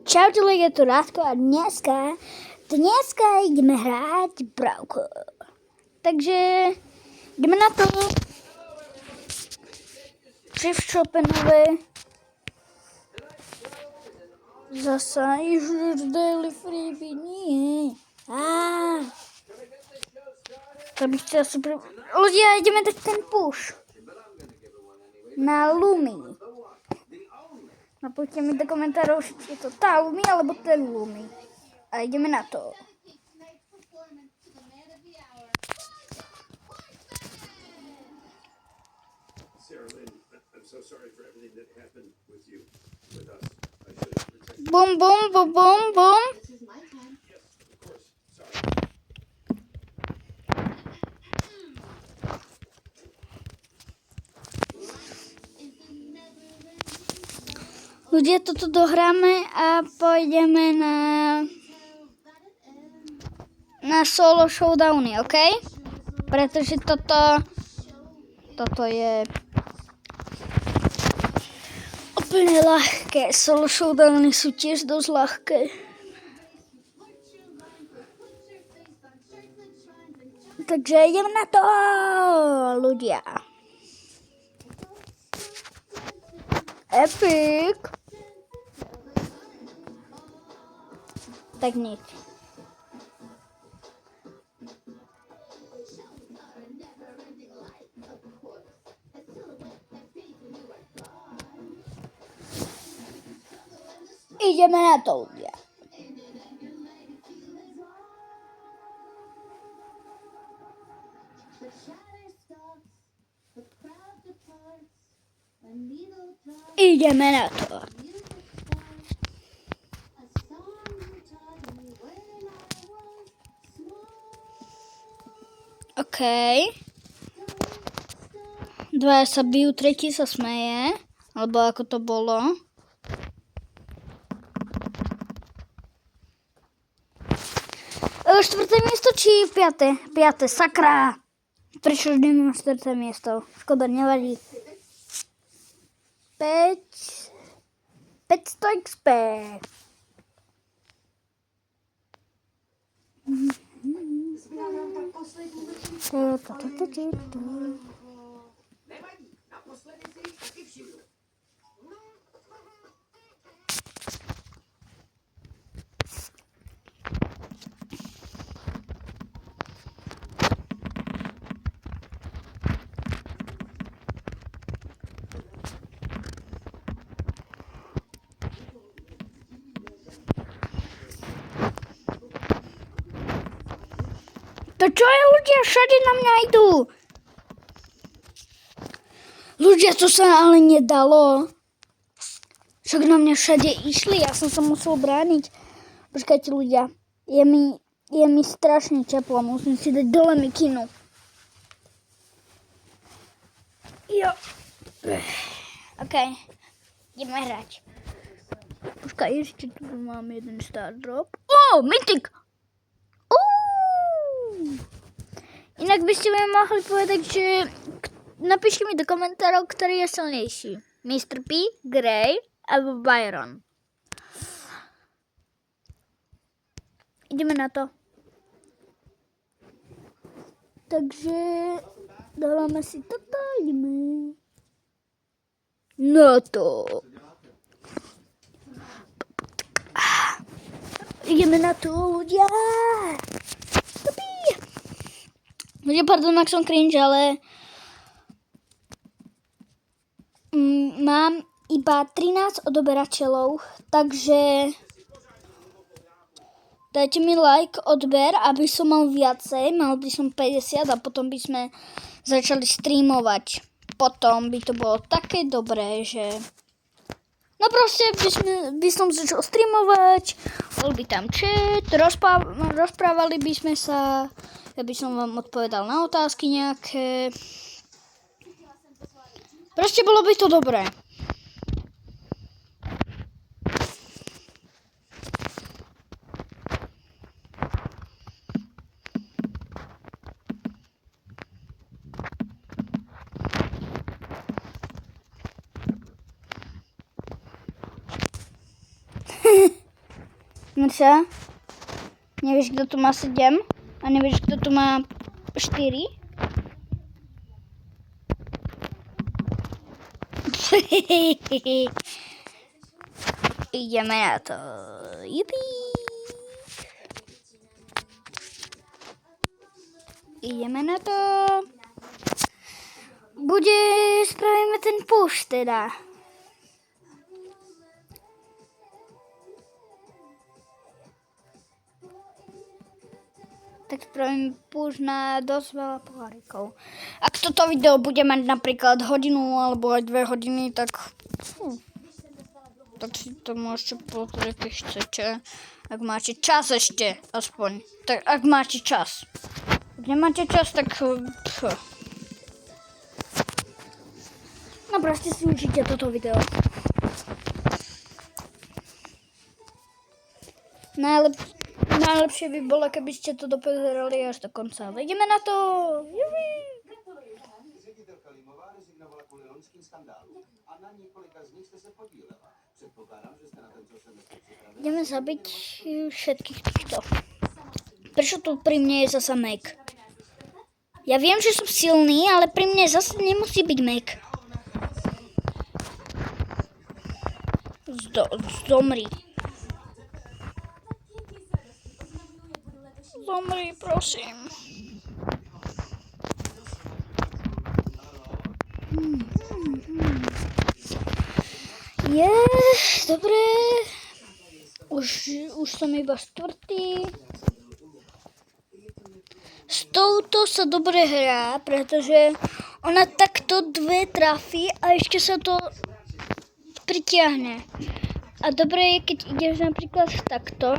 Čaute lidi, je tu Rádko a dneska ideme hrať Bravko. Takže ideme na to. Thrift shope nové. Zasa už daily freebie, nie. To bych chcel super. Ľudia, ideme dať ten push. Na Lumi. Napoďte mi do komentárov, či je to tá Lumi alebo ten Lumi. A ideme na to. Bum, bum, bum, bum, bum. Ľudia, toto dohráme a pôjdeme na solo showdowny, OK? Pretože toto je úplne ľahké. Solo showdowny sú tiež dosť ľahké. Takže idem na to, ľudia. Epic. Tak nič. Ideme na to, ľudia. Ideme na to. OK. Dvaja sa bijú, tretí sa smeje. Alebo ako to bolo. Štvrté miesto či piaté? Piaté, sakra. Prečo vždy mám štvrté miesto? Škoda, nevadí. 500 XP. To čo je, ľudia? Všade na mňa idú. Ľudia, to sa ale nedalo. Však na mňa všade išli, ja som sa musel brániť. Počkajte, ľudia. Je mi strašne teplo, musím si dať dole mikinu. Jo. OK. Ideme hrať. Počkaj, ešte tu mám jeden star drop. Mythic! Inak by ste mi mohli povedať, že napíšte mi do komentárov, ktorý je silnejší. Mr. P, Grey alebo Byron. Ideme na to. Takže dávame si toto, ideme na to. Ideme na to, ľudia. Ľudia, pardon, ak som cringe, ale mám iba 13 odoberateľov, takže dajte mi like, odber, aby som mal viacej, mal by som 50 a potom by sme začali streamovať. Potom by to bolo také dobré, že no proste by som začal streamovať, bol by tam chat, rozprávali by sme sa, ja by som vám odpovedal na otázky nejaké. Proste bolo by to dobré. Mirsa, nevieš, kto tu má 7? A nevieš, kto tu má 4? Ideme na to. Jupi. Ideme na to. Spravíme ten push teda. Tak spravím push na dosť veľa pohárikov. Ak toto video bude mať napríklad hodinu alebo aj 2 hodiny, tak si to môžete pozrieť, keď chcete. Ak máte čas ešte, aspoň. Tak ak máte čas. Ak nemáte čas, tak no proste si užite toto video. Najlepšie by bolo, keby ste to dopozerali až do konca. Ideme na to! Juhu. Ředitelka Limová rezignovala kvůli loňským skandálům a na několika z nich jste se podílela. Předpokládám, že jste na tento semestr připraveni. Ideme zabiť všetkých týchto. Prečo tu pri mne je zasa Meg? Ja viem, že som silný, ale pri mne zase nemusí byť Meg. Zomri. Zomri, prosím. Dobre. Už som iba 4. S touto sa dobre hrá, pretože ona takto 2 trafí a ešte sa to pritiahne. A dobre je, keď ideš napríklad takto,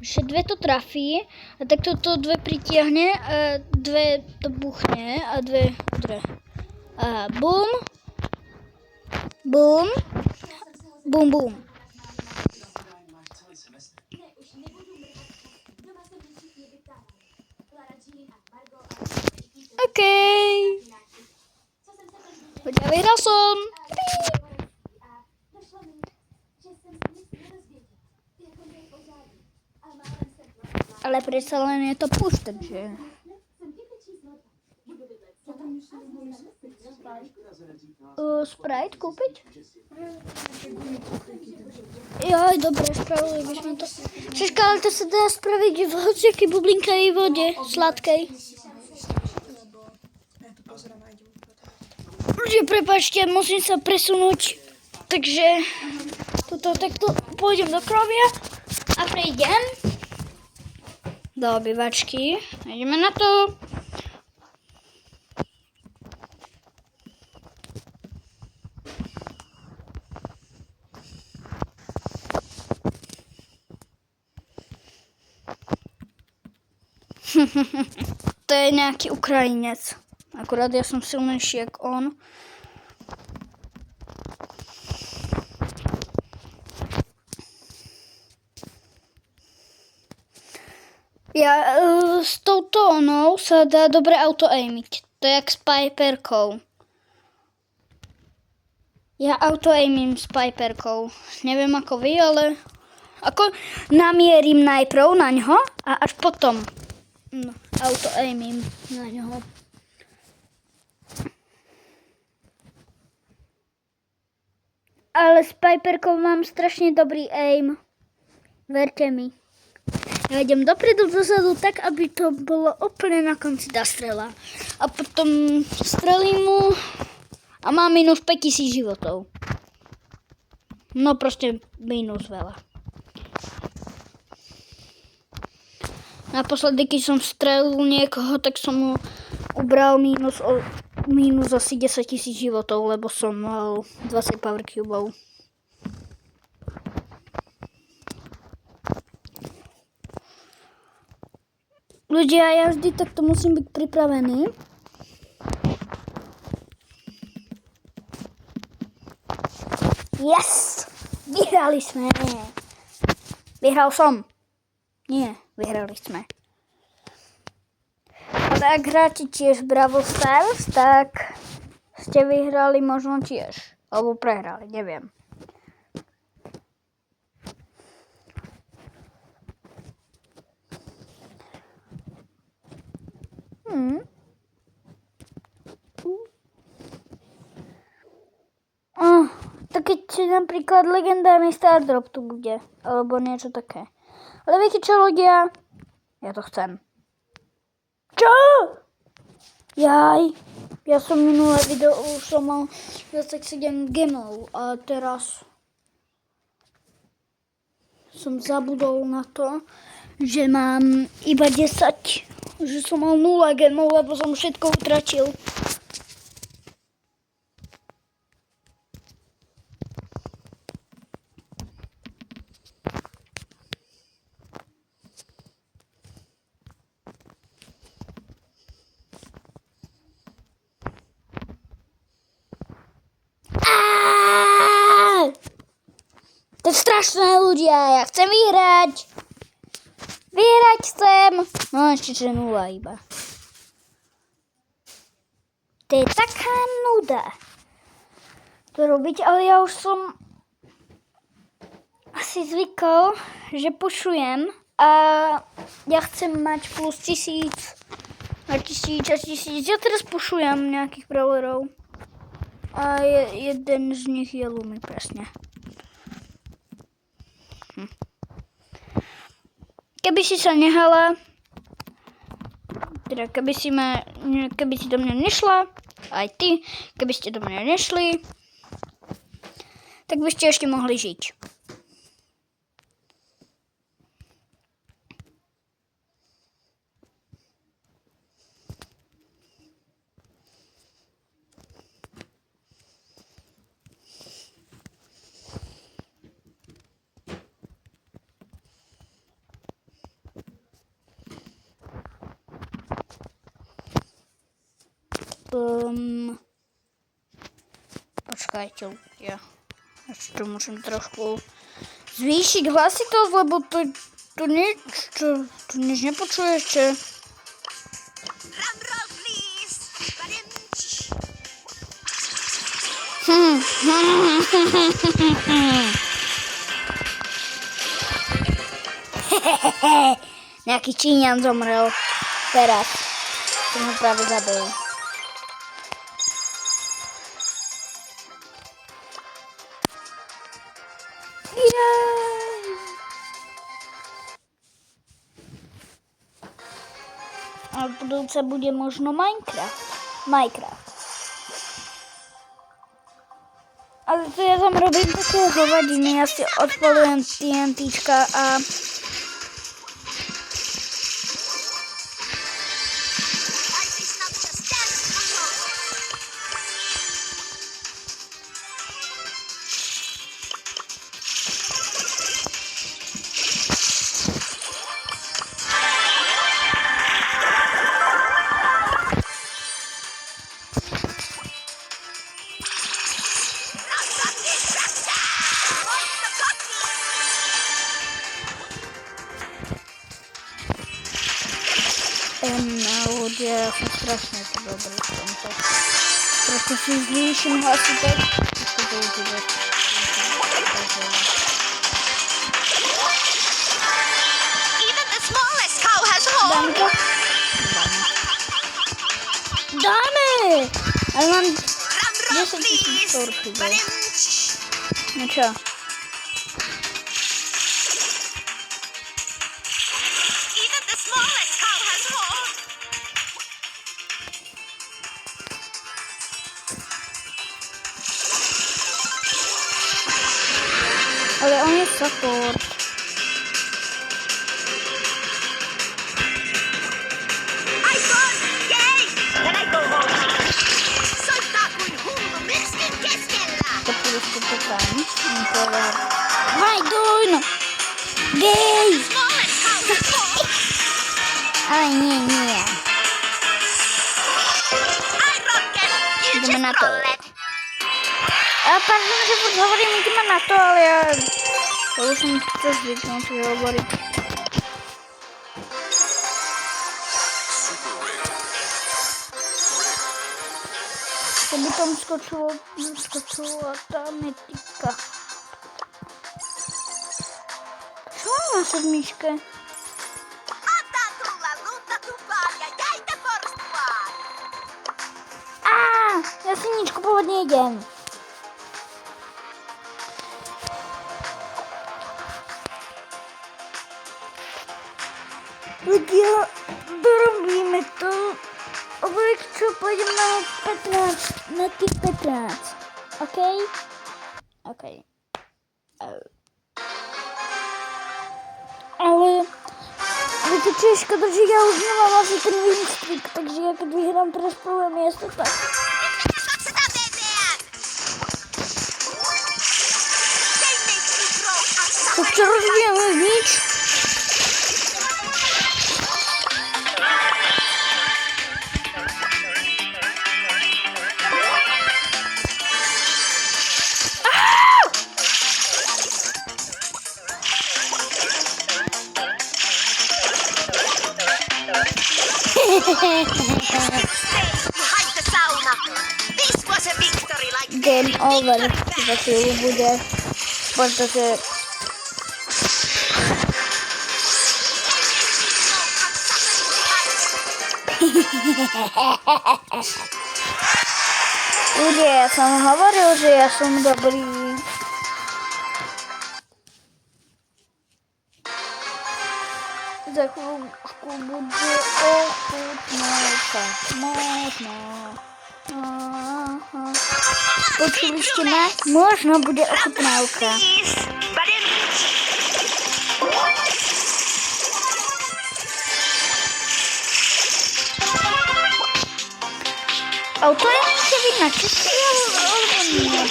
že 2 to trafí a takto to 2 pritiahne a 2 to buchne a 2 udre. A bum, bum, bum, bum. OK. Ja vyhral som. Ale predsa len je to push, takže... Sprite kúpiť? Joj, dobre, spravili by sme to. Však, ale to sa dá spraviť v hociakej bublinkavej vode, sladkej. Ľudia, prepáčte, musím sa presunúť. Takže takto pôjdem do krovia a prejdem do obývačky. Ideme na to. To je nejaký Ukrajinec. Akurát ja som silnejší ako on. S touto onou sa dá dobre auto-aimiť. To je jak s Piperkou. Ja auto-aimím s Piperkou. Neviem ako vy, ale ako namierim najprv na ňo a až potom auto-aimím na ňo. Ale s Piperkou mám strašne dobrý aim. Verte mi. Ja idem dopredu, dozadu, tak, aby to bolo úplne na konci tá strela. A potom strelím mu a má minus 5000 životov. No proste minus veľa. Naposledy, keď som strelil niekoho, tak som mu ubral minus asi 10 000 životov, lebo som mal 20 power cubov. Ľudia, ja vždy takto musím byť pripravený. Yes! Vyhrali sme! Vyhral som. Nie, vyhrali sme. Ale ak hráte tiež Brawl Stars, tak ste vyhrali možno tiež. Alebo prehrali, neviem. Tak keď napríklad legendárny Stardrop tu bude, alebo niečo také. Ale viete čo, ľudia? Ja to chcem. Čo? Jaj, ja som minulé video už som mal 27 gemov a teraz som zabudol na to, že mám iba 10, že som mal 0 gemov, lebo som všetko utratil. To je strašné, ľudia, ja chcem vyhrať. Vyhrať chcem. No ešte že 0 iba. To je taká nuda to robiť, ale ja už som asi zvykol, že pušujem a ja chcem mať plus 1000 a 1000 a 1000. Ja teraz pušujem nejakých brawlerov a jeden z nich je Lumi presne. Keby si sa nehala, teda keby si do mňa nešla, aj ty, keby ste do mňa nešli, tak by ste ešte mohli žiť. Počkajte, ľudia. Ešte môžem trošku zvýšiť hlasitosť, lebo tu nič nepočuješ, čo? Nejaký Číňan zomrel teraz. Som ho práve zabil. A budúce bude možno Minecraft. Ale to ja tam robím také hovadiny, ja si odpalujem TNTčka a ľudia, ja som strašne to dobrý v tomto. Trošku si zvýšim hlasitosť. Dáme to? Dáme! Ale mám 10 000 storky. No čo? Ale on je support. Vai, doino! Gay! Ale nie. Ideme na to. Pardon, že furt hovorím, ideme na to, ale ja už som to zvyknul, čo hovoriť. To by tam skočila tá metika. Čo mám na sedmičke? si nič kupovať nejdem. Tak ja dorobíme to. Vieš čo, pôjdem na 15, na tých 15. OK? OK. Ale viete čo je škoda, že ja už nemám asi ten win streak, takže ja keď vyhrám teraz prvé miesto, tak... Tak čo rozbijem nič? Game over za chvíľu bude, pretože ľudia, ja som hovoril, že ja som dobrý. Za chvíľku bude ochutnávka, možno. Počuli ste ma? Možno bude ochutnávka. Auto je musíte byť na český, alebo nie?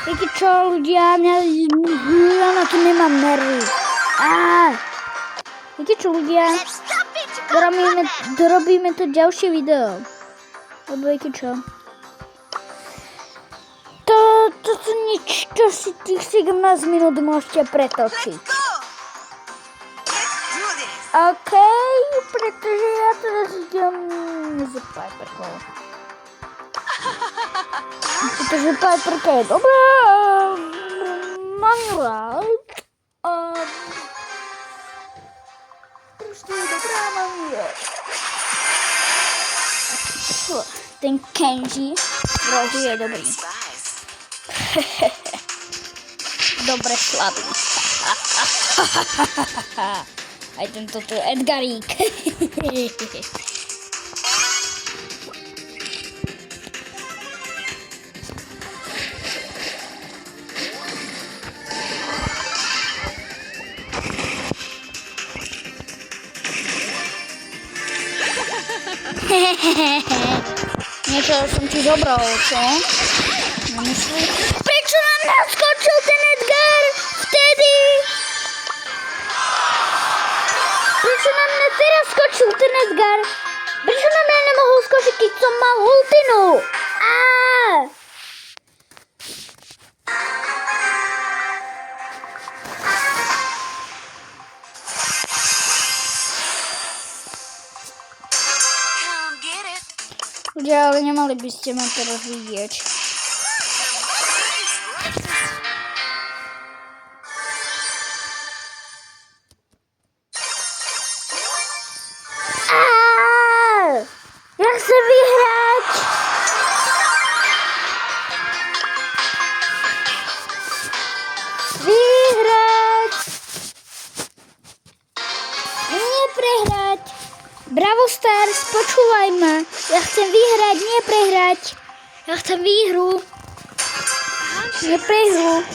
Víte čo, ľudia, ja na to nemám nervy. Víte čo, ľudia? Dorobíme to ďalšie video. Lebo viete čo? To sú nič, čo si tých 17 minút môžete pretočiť. OK, pretože ja teraz idem z Piperkou. Pretože Piperka je dobrá. Mám ju rád. Proste je dobrá, mám ju rád. Ten Kenji v rohu je dobrý. Dobre slabý. Aj tento tu Edgarík. Niečo som ti zobral, čo? Nemyslíš? Prečo nám naskočil ten Edgar vtedy? Prečo nám teraz skočil ten Edgar? Prečo nám ja nemohol skočiť, keď som mal ultinu? Ľudia, ale nemali by ste ma teraz vidieť. Ja chcem vyhrať! Vyhrať! Nie prehrať! Bravo Stars, počúvaj ma. Ja chcem vyhrať, nie prehrať. Ja chcem výhru. Nie prehru.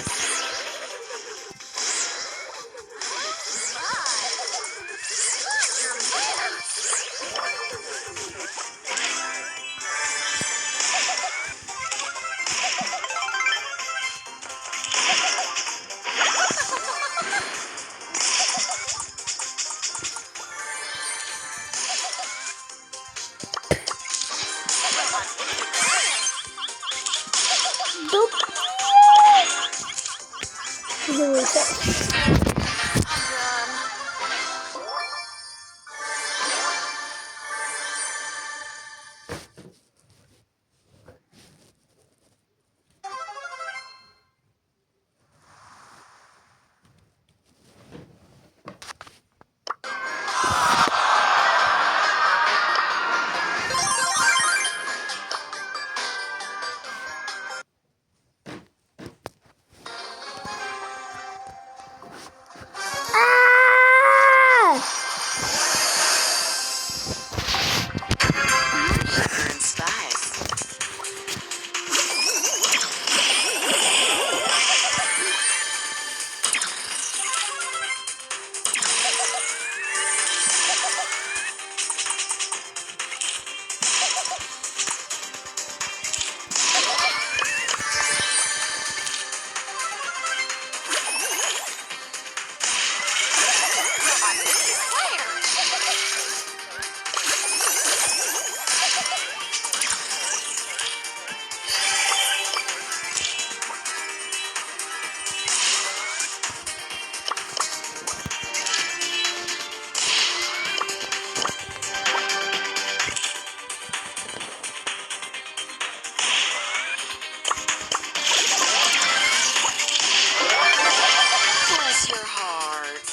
Bless your heart.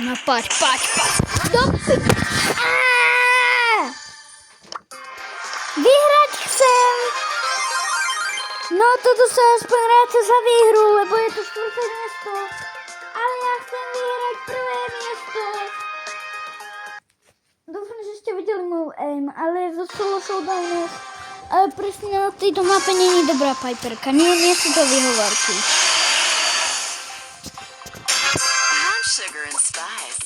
No patrz. Dopy. Wygrać chcę. No to dostałeś penracę za výhru, lebo je to čtvrté miesto. Ale ja chcem vyhrať prvé miesto. Dúfam, že ste videli môj aim, ale zo solo showdownu. Ale presne na tejto mape není dobrá Piperka. Nie sú to výhovorky. I'm sugar and spice.